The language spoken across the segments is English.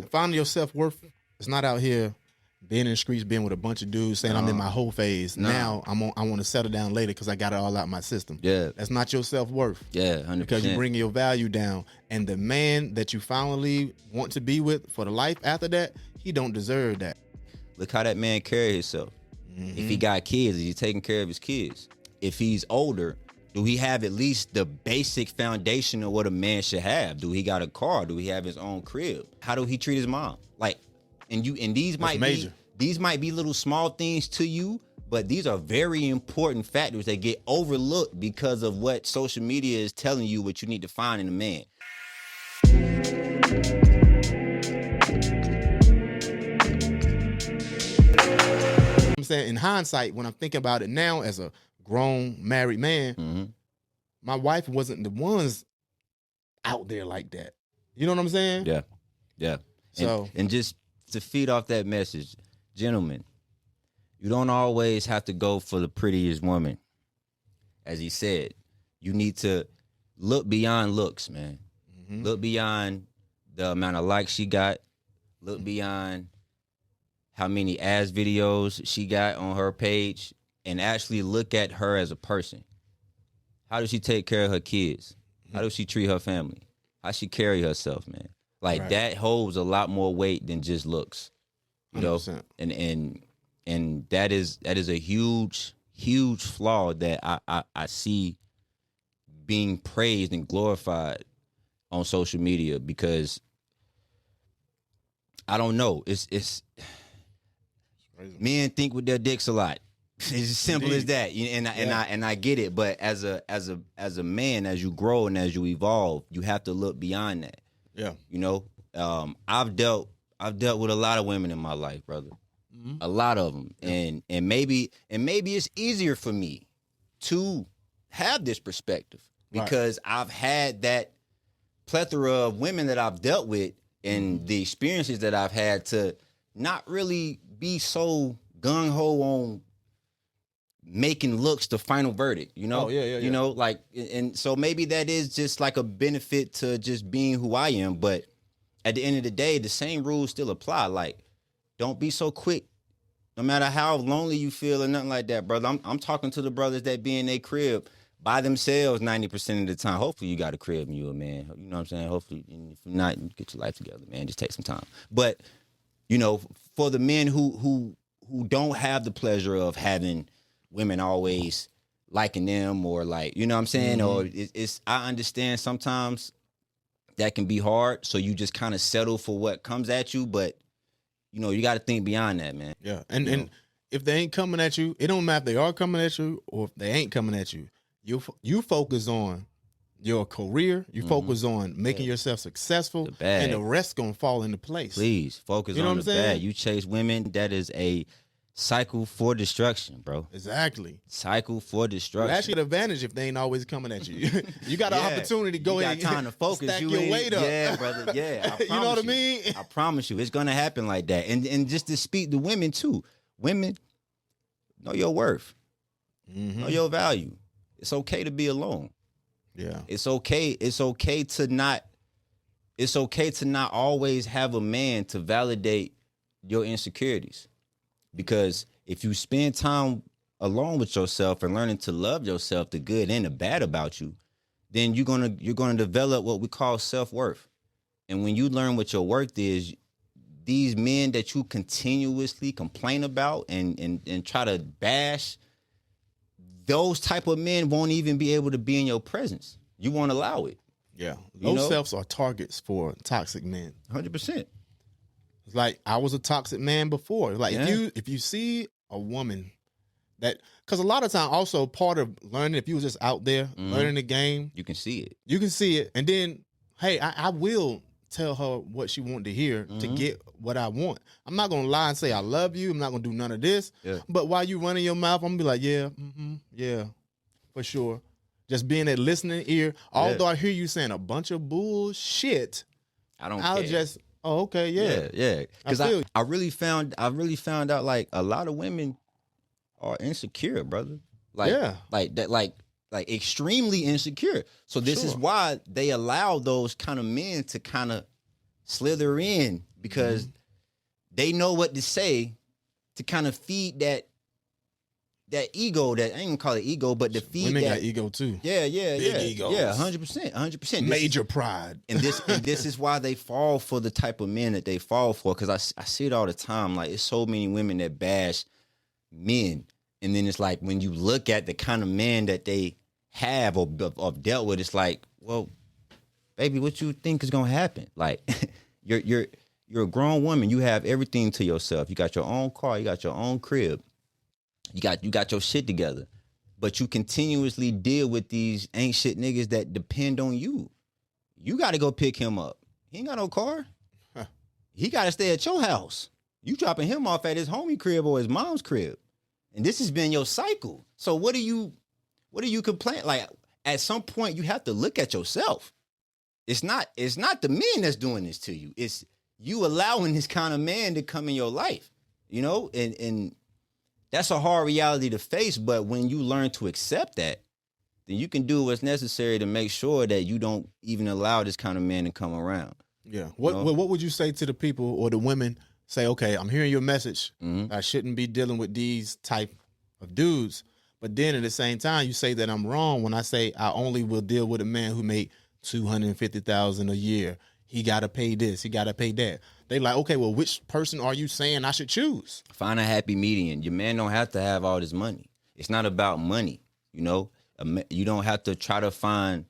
Finding your self-worth is not out here being in the streets, being with a bunch of dudes saying I'm in my whole phase. Now I want to settle down later because I got it all out my system. Yeah. That's not your self-worth. Yeah, 100%. Because you bring your value down. And the man that you finally want to be with for the life after that, he don't deserve that. Look how that man carry himself. If he got kids, is he taking care of his kids? If he's older, do he have at least the basic foundation of what a man should have? Do he got a car? Do he have his own crib? How do he treat his mom? Like, and these might major. be little small things to you, but these are very important factors that get overlooked because of what social media is telling you what you need to find in a man. I'm saying in hindsight, when I'm thinking about it now as a grown married man, my wife wasn't the ones out there like that. You know what I'm saying? Yeah, yeah. So and just to feed off that message, gentlemen, you don't always have to go for the prettiest woman. As he said, you need to look beyond looks, man. Look beyond the amount of likes she got. Look beyond how many ass videos she got on her page, and actually look at her as a person. How does she take care of her kids? How does she treat her family? How she carry herself, man? Like that holds a lot more weight than just looks. You know? 100%. And that is a huge flaw that I see being praised and glorified on social media, because I don't know. It's men think with their dicks a lot. It's as simple as that. And I get it. But as a man, as you grow and as you evolve, you have to look beyond that. yeah. You know, I've dealt with a lot of women in my life, brother. A lot of them, and maybe it's easier for me to have this perspective because I've had that plethora of women that I've dealt with and the experiences that I've had to not really be so gung ho on making looks the final verdict, you know? You know, like, and so maybe that is just like a benefit to just being who I am. But at the end of the day, the same rules still apply. Like, don't be so quick, no matter how lonely you feel or nothing like that, brother. I'm talking to the brothers that be in their crib by themselves 90% of the time. Hopefully you got a crib and you a man. You know what I'm saying? Hopefully, and if not, you get your life together, man. Just take some time. But, you know, for the men who don't have the pleasure of having women always liking them, or like, you know what I'm saying? Or it's I understand sometimes that can be hard. So you just kind of settle for what comes at you. But, you know, you got to think beyond that, man. Yeah. And if they ain't coming at you, it don't matter if they are coming at you or if they ain't coming at you. You focus on your career. You focus on making yourself successful, and the rest gonna fall into place. Please focus You know on what the I'm saying? bag. You chase women, that is a cycle for destruction, bro. Exactly. Cycle for destruction. You actually get advantage if they ain't always coming at you. You got an opportunity to go ahead. You got time to focus. Stack you your ain't- weight up. Yeah, brother. Yeah, I You know what I mean? I promise you, it's gonna happen like that. And just to speak to women too. Women, know your worth. Know your value. It's okay to be alone. Yeah. It's okay to not always have a man to validate your insecurities. Because if you spend time alone with yourself and learning to love yourself, the good and the bad about you, then you're gonna develop what we call self-worth. And when you learn what your worth is, these men that you continuously complain about and try to bash, those type of men won't even be able to be in your presence. You won't allow it. Yeah. You Low know? selves are targets for toxic men. 100%. It's like I was a toxic man before. Like Yeah. if you see a woman that, because a lot of time also part of learning, if you was just out there learning the game, You can see it. you can see it, and then hey, I will tell her what she wanted to hear to get what I want. I'm not gonna lie and say I love you. I'm not gonna do none of this. Yeah. But while you running your mouth, I'm gonna be like, yeah, yeah, for sure. Just being that listening ear. Although I hear you saying a bunch of bullshit, I I'll care. just okay, yeah. Yeah. Because feel you. I really found out like a lot of women are insecure, brother. Like Yeah. like that like extremely insecure. So this is why they allow those kind of men to kind of slither in because they know what to say to kind of feed that ego. That I ain't gonna call it ego, but to feed women that got ego too. Yeah, Big egos. yeah, 100%. Major pride. And this is why they fall for the type of men that they fall for. Because I see it all the time. Like, it's so many women that bash men, and then it's like when you look at the kind of man that they have or dealt with, it's like, well, baby, what you think is gonna happen? Like, you're a grown woman. You have everything to yourself. You got your own car. You got your own crib. You got your shit together. But you continuously deal with these ain't shit niggas that depend on you. You got to go pick him up. He ain't got no car. Huh. He got to stay at your house. You dropping him off at his homie crib or his mom's crib. And this has been your cycle. So what do you complain? Like, at some point you have to look at yourself. It's not the men that's doing this to you. It's you allowing this kind of man to come in your life, you know? And that's a hard reality to face, but when you learn to accept that, then you can do what's necessary to make sure that you don't even allow this kind of man to come around. Yeah. What would you say to the people or the women? Say, okay, I'm hearing your message. I shouldn't be dealing with these type of dudes. But then at the same time, you say that I'm wrong when I say I only will deal with a man who made $250,000 a year. He got to pay this. He got to pay that. They like, okay, well, which person are you saying I should choose? Find a happy median. Your man don't have to have all this money. It's not about money, you know? You don't have to try to find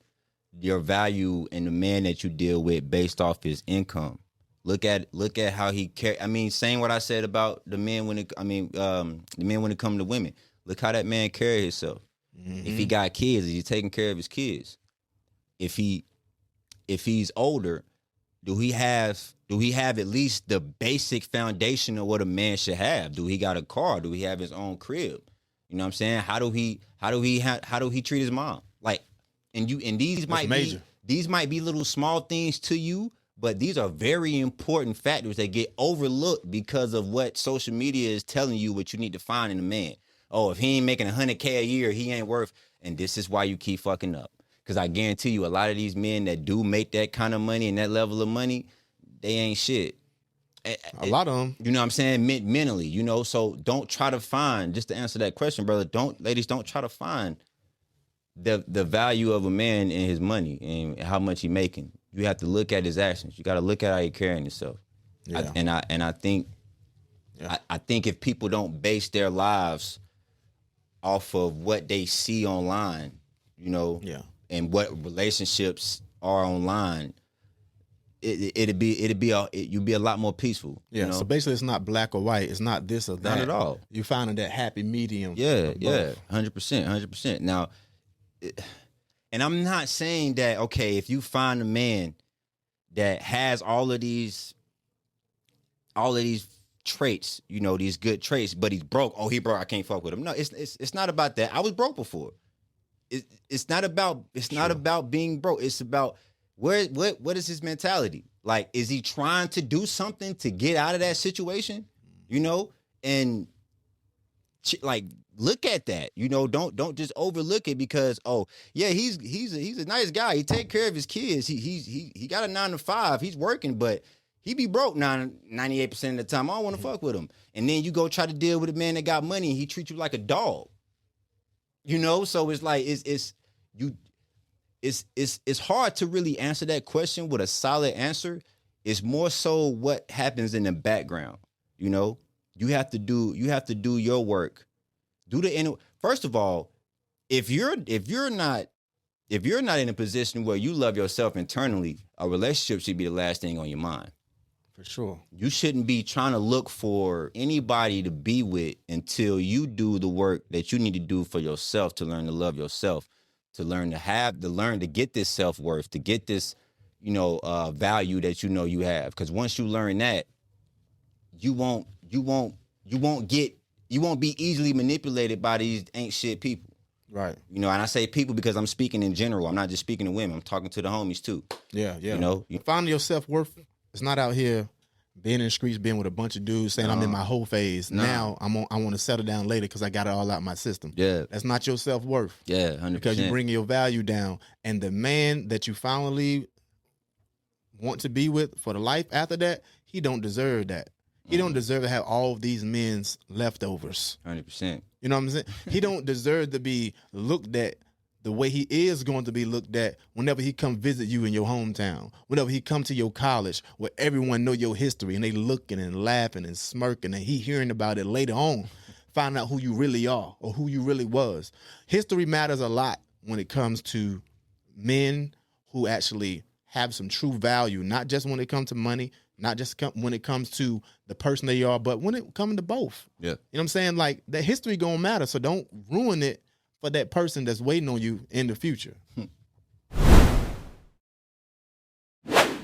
your value in the man that you deal with based off his income. Look at how he carry. I mean, saying what I said about the men when it comes to women. Look how that man carry himself. If he got kids, is he taking care of his kids? If he's older, do he have at least the basic foundation of what a man should have? Do he got a car? Do he have his own crib? You know what I'm saying? How do he treat his mom? Like, and these might be little small things to you, but these are very important factors that get overlooked because of what social media is telling you what you need to find in a man. Oh, if he ain't making $100K a year, he ain't worth. And this is why you keep fucking up. Because I guarantee you, a lot of these men that do make that kind of money and that level of money, they ain't shit. A lot of them. You know what I'm saying? Mentally, you know? So don't try to find, just to answer that question, brother, ladies, don't try to find the value of a man in his money and how much he making. You have to look at his actions. You got to look at how he carrying himself. Yeah. I think if people don't base their lives off of what they see online, you know, and what relationships are online, you'd be a lot more peaceful. Yeah. You know? So basically, it's not black or white. It's not this or that. Not at all. You're finding that happy medium. Yeah. 100%. Now, and I'm not saying that, okay, if you find a man that has all of these traits, you know, these good traits, but he's broke. Oh, he broke. I can't fuck with him. No, it's not about that. I was broke before. It's not about being broke. It's about what is his mentality? Like, is he trying to do something to get out of that situation? You know, and like, look at that. You know, don't just overlook it because, oh yeah, he's a nice guy. He take care of his kids. He got a 9 to 5. He's working, but he be broke 98% of the time. I don't want to fuck with him. And then you go try to deal with a man that got money and he treats you like a dog. You know, so it's like it's hard to really answer that question with a solid answer. It's more so what happens in the background. You know, you have to do your work. First of all, if you're not in a position where you love yourself internally, a relationship should be the last thing on your mind. For sure. You shouldn't be trying to look for anybody to be with until you do the work that you need to do for yourself to learn to love yourself, to learn to get this self-worth, to get this, you know, value that you know you have. Because once you learn that, you won't be easily manipulated by these ain't shit people. Right. You know, and I say people because I'm speaking in general. I'm not just speaking to women. I'm talking to the homies too. Yeah. You know, finding your self-worth. It's not out here being in the streets, being with a bunch of dudes saying I'm in my whole phase. No. Now I want to settle down later because I got it all out my system. Yeah. That's not your self-worth. Yeah, 100%. Because you bring your value down. And the man that you finally want to be with for the life after that, he don't deserve that. He don't deserve to have all of these men's leftovers. 100%. You know what I'm saying? He don't deserve to be looked at the way he is going to be looked at whenever he come visit you in your hometown, whenever he come to your college where everyone know your history and they looking and laughing and smirking and he hearing about it later on, find out who you really are or who you really was. History matters a lot when it comes to men who actually have some true value, not just when it comes to money, not just when it comes to the person they are, but when it comes to both. Yeah. You know what I'm saying? Like, that history gonna matter, so don't ruin it for that person that's waiting on you in the future.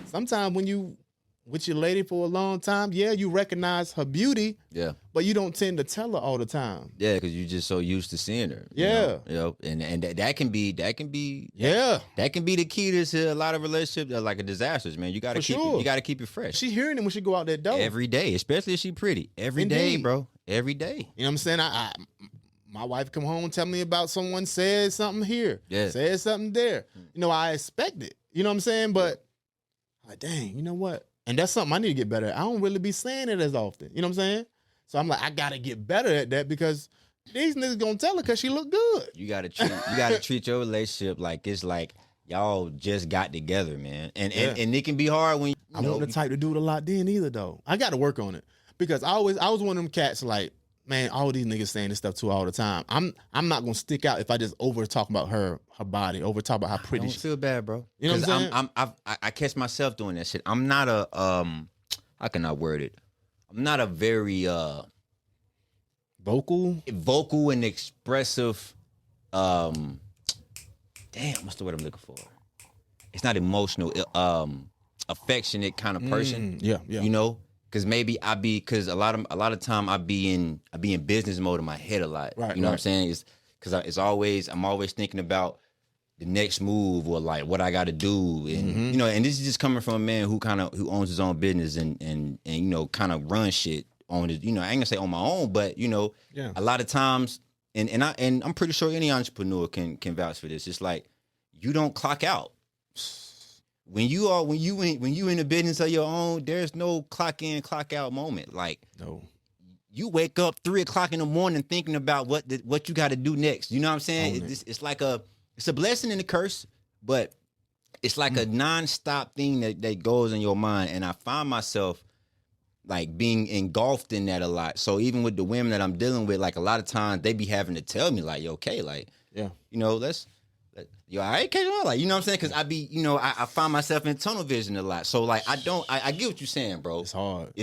Sometimes when you with your lady for a long time, yeah, you recognize her beauty, Yeah. but you don't tend to tell her all the time. Yeah, because you're just so used to seeing her. Yeah. You know, and that can be Yeah. that can be the key to a lot of relationships that are like a disasters, man. You gotta keep it fresh. She hearing it when she go out that door. Every day, especially if she pretty. Every day, Indeed. bro. Every day. You know what I'm saying? My wife come home and tell me about someone said something here, said something there. You know, I expect it. You know what I'm saying? But like, dang, you know what? And that's something I need to get better at. I don't really be saying it as often. You know what I'm saying? So I'm like, I gotta get better at that because these niggas gonna tell her because she look good. You gotta treat your relationship like it's like y'all just got together, man. And it can be hard when I wasn't the type to do it a lot then either though. I gotta work on it. Because I was one of them cats like, man, all these niggas saying this stuff too all the time. I'm not gonna stick out if I just over talk about her body, over talk about how pretty she. Don't feel bad, bro. You know what I'm saying? I catch myself doing that shit. I'm not a how can I word it? I'm not a very vocal and expressive damn, what's the word I'm looking for? It's not emotional, affectionate kind of person. Yeah. You know? Cause maybe cause a lot of time I be in business mode in my head a lot. Right, you know what I'm saying? It's cause I'm always thinking about the next move or like what I got to do, and you know, and this is just coming from a man who owns his own business and you know kind of runs shit on his, you know, I ain't gonna say on my own, but you know, a lot of times, and I'm pretty sure any entrepreneur can vouch for this. It's like you don't clock out. When you in the business of your own, there's no clock in, clock out moment. Like, no, you wake up 3:00 in the morning thinking about what you got to do next. You know what I'm saying? It's like it's a blessing and a curse, but it's like a nonstop thing that goes in your mind. And I find myself like being engulfed in that a lot. So even with the women that I'm dealing with, like a lot of times they be having to tell me like, yo, okay, like, yeah, you know, yo, I ain't catching on, like, you know what I'm saying? Because I be, you know, I find myself in tunnel vision a lot. So like, I get what you're saying, bro. It's hard.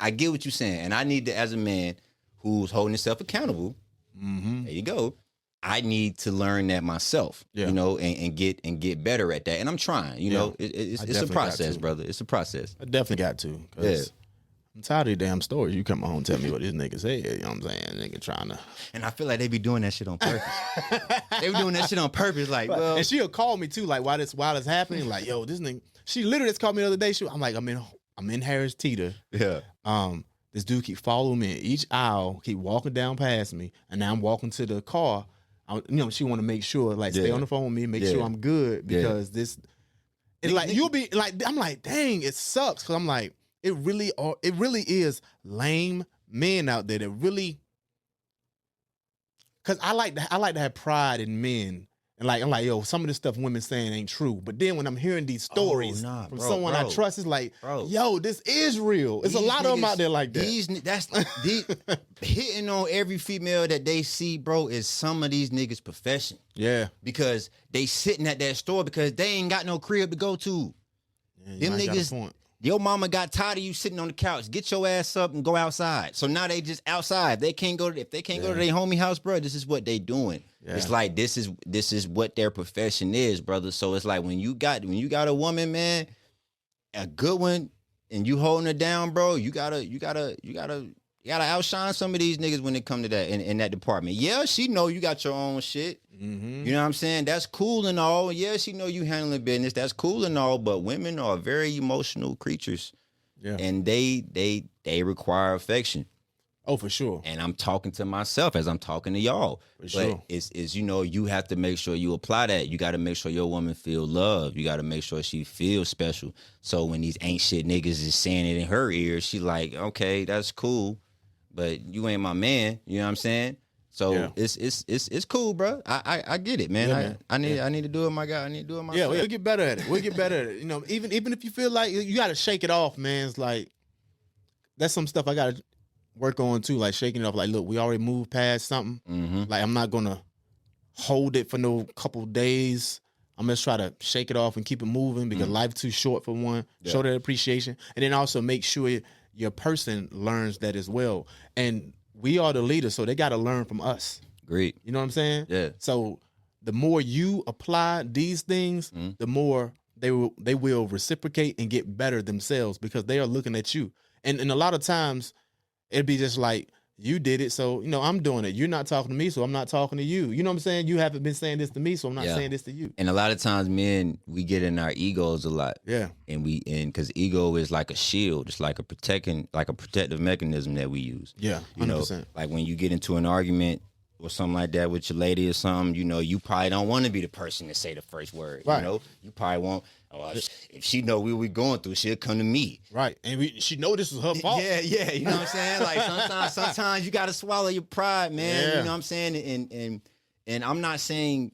I get what you're saying, and I need to, as a man who's holding himself accountable. There you go. I need to learn that myself, you know, and get better at that. And I'm trying, you know, it's a process, brother. It's a process. I definitely got to. Yeah. I'm tired of these damn stories. You come home and tell me what this nigga said. You know what I'm saying? Nigga trying to. And I feel like they be doing that shit on purpose. They be doing that shit on purpose. Like, well. And she'll call me too, like, while this happening. Like, yo, this nigga. She literally just called me the other day. I'm like, I'm in Harris Teeter. Yeah. This dude keep following me in each aisle, keep walking down past me, and now I'm walking to the car. You know, she want to make sure, like, stay on the phone with me, make sure I'm good because this. It's like you'll be like, I'm like, dang, it sucks because I'm like. It really is lame men out there that really, because I like to have pride in men, and like I'm like, yo, some of this stuff women saying ain't true, but then when I'm hearing these stories from someone I trust, it's like, yo, this is real. It's a lot of them out there like that. Hitting on every female that they see, bro, is some of these niggas' profession. Yeah, because they sitting at that store because they ain't got no crib to go to. Them niggas. Your mama got tired of you sitting on the couch. Get your ass up and go outside. So now they just outside. If they can't go to their homie house, bro, this is what they doing. Yeah. It's like this is what their profession is, brother. So it's like when you got a woman, man, a good one, and you holding her down, bro, you gotta outshine some of these niggas when it come to that in that department. Yeah, she know you got your own shit. You know what I'm saying? That's cool and all. Yeah, she know you handling business. That's cool and all. But women are very emotional creatures. Yeah, and they require affection. Oh, for sure. And I'm talking to myself as I'm talking to y'all. For sure. But it's you know, you have to make sure you apply that. You got to make sure your woman feel loved. You got to make sure she feels special. So when these ain't shit niggas is saying it in her ear, she like, okay, that's cool, but you ain't my man. You know what I'm saying? So it's cool, bro. I get it, man. Yeah, man. I need to do it, my guy. I need to do it myself. Yeah, we'll get better at it. We'll get better at it. You know, even if you feel like you got to shake it off, man. It's like that's some stuff I got to work on too, like shaking it off. Like, look, we already moved past something. Mm-hmm. Like, I'm not gonna hold it for no couple days. I'm gonna try to shake it off and keep it moving because life's too short for one. Yeah. Show that appreciation, and then also make sure your person learns that as well. And we are the leaders, so they got to learn from us. Great. You know what I'm saying? Yeah. So the more you apply these things, the more they will reciprocate and get better themselves because they are looking at you. And a lot of times it'd be just like, you did it, so, you know, I'm doing it. You're not talking to me, so I'm not talking to you. You know what I'm saying? You haven't been saying this to me, so I'm not saying this to you. And a lot of times, men, we get in our egos a lot. Yeah. And because ego is like a shield. It's like a protective mechanism that we use. Yeah, 100%. You know, like when you get into an argument or something like that with your lady or something, you know, you probably don't want to be the person to say the first word. Right. You know, you probably won't. Oh, if she know what we going through, she'll come to me. Right. And she know this was her fault. Yeah. You know what I'm saying? Like sometimes you got to swallow your pride, man. Yeah. You know what I'm saying? And I'm not saying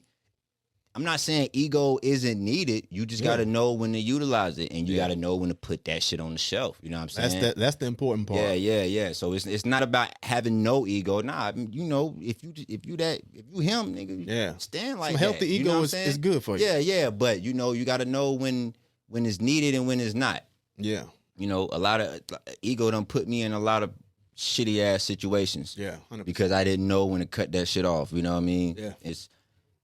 ego isn't needed. You just got to know when to utilize it, and you got to know when to put that shit on the shelf. You know what I'm saying? That's the important part. Yeah. So it's not about having no ego. Nah, you know, if you him, nigga, stand like some healthy that. ego is good for you. Yeah. But you know, you got to know when it's needed and when it's not. Yeah. You know, a lot of ego done put me in a lot of shitty ass situations. Yeah, 100%. Because I didn't know when to cut that shit off. You know what I mean? Yeah.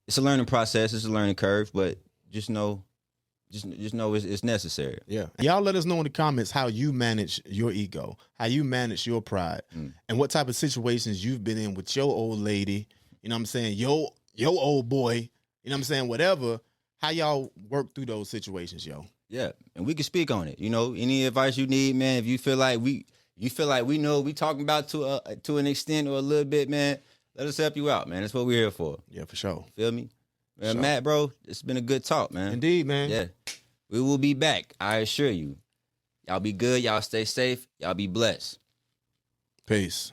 It's a learning process. It's a learning curve, but just know it's necessary. Yeah. Y'all let us know in the comments how you manage your ego, how you manage your pride, and what type of situations you've been in with your old lady, you know what I'm saying, your old boy, you know what I'm saying, whatever, how y'all work through those situations, yo. Yeah, and we can speak on it. You know, any advice you need, man, if you feel like we know what we talking about to an extent or a little bit, man, let us help you out, man. That's what we're here for. Yeah, for sure. Feel me? Man, sure. Matt, bro, it's been a good talk, man. Indeed, man. Yeah. We will be back. I assure you. Y'all be good. Y'all stay safe. Y'all be blessed. Peace.